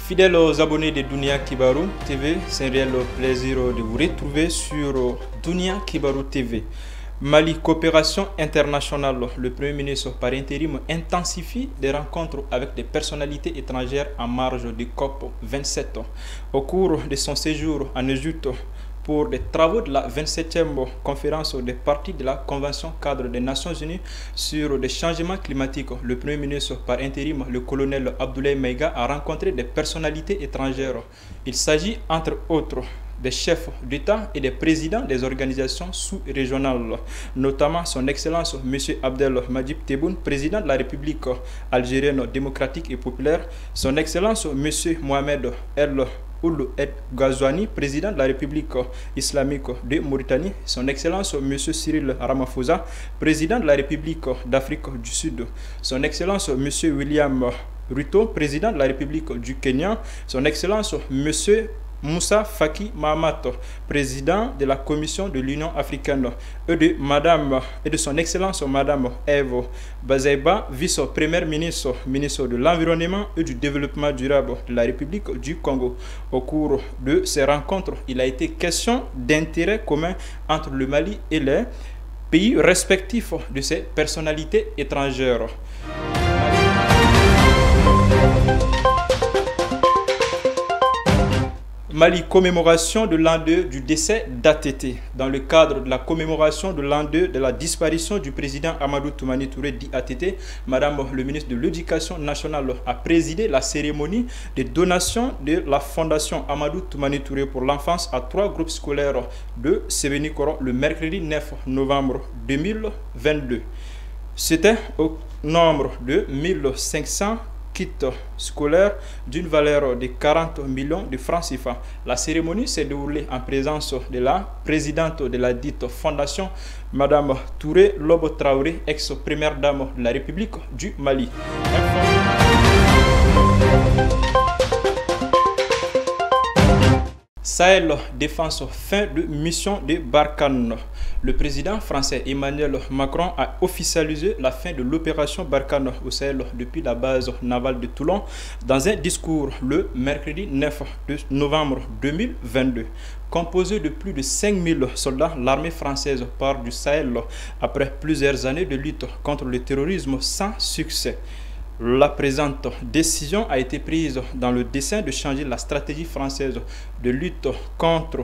Fidèles aux abonnés de Dunia Kibarou TV, c'est un réel plaisir de vous retrouver sur Dunia Kibarou TV. Mali, coopération internationale. Le Premier ministre par intérim intensifie des rencontres avec des personnalités étrangères en marge du COP 27. Au cours de son séjour en Égypte, pour les travaux de la 27e conférence des parties de la Convention cadre des Nations Unies sur les changements climatiques, le Premier ministre par intérim, le colonel Abdoulaye Maïga, a rencontré des personnalités étrangères. Il s'agit entre autres des chefs d'État et des présidents des organisations sous-régionales, notamment son Excellence M. Abdel Majid Tebboune, président de la République algérienne démocratique et populaire, son Excellence M. Mohamed El Ould El Ghazouani, président de la République islamique de Mauritanie, son Excellence M. Cyril Ramaphosa, président de la République d'Afrique du Sud, son Excellence M. William Ruto, président de la République du Kenya, son Excellence M. Moussa Faki Mahamat, président de la Commission de l'Union africaine, et de son Excellence Madame Eve Bazaiba, vice-première ministre, ministre de l'Environnement et du Développement durable de la République du Congo. Au cours de ces rencontres, il a été question d'intérêts communs entre le Mali et les pays respectifs de ces personnalités étrangères. Mali, commémoration de l'an 2 du décès d'ATT. Dans le cadre de la commémoration de l'an 2 de la disparition du président Amadou Toumani Touré dit ATT, Madame le ministre de l'Éducation nationale a présidé la cérémonie de donation de la Fondation Amadou Toumani Touré pour l'enfance à 3 groupes scolaires de Sévénikoro le mercredi 9 novembre 2022. C'était au nombre de 1500 kits scolaires d'une valeur de 40 millions de francs CFA. La cérémonie s'est déroulée en présence de la présidente de la dite fondation, Madame Touré Lobo Traoré, ex-première dame de la République du Mali. Sahel défense fin de mission de Barkhane. Le président français Emmanuel Macron a officialisé la fin de l'opération Barkhane au Sahel depuis la base navale de Toulon dans un discours le mercredi 9 novembre 2022. Composé de plus de 5000 soldats, l'armée française part du Sahel après plusieurs années de lutte contre le terrorisme sans succès. La présente décision a été prise dans le dessein de changer la stratégie française de lutte contre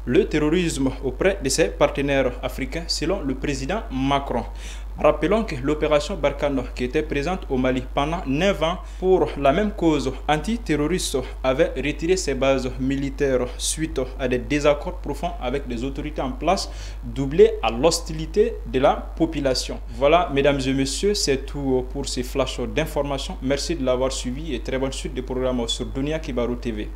le terrorisme auprès de ses partenaires africains, selon le président Macron. Rappelons que l'opération Barkhane, qui était présente au Mali pendant 9 ans pour la même cause antiterroriste, avait retiré ses bases militaires suite à des désaccords profonds avec les autorités en place, doublés à l'hostilité de la population. Voilà, mesdames et messieurs, c'est tout pour ces flashs d'informations. Merci de l'avoir suivi et très bonne suite des programmes sur Dunia Kibarou TV.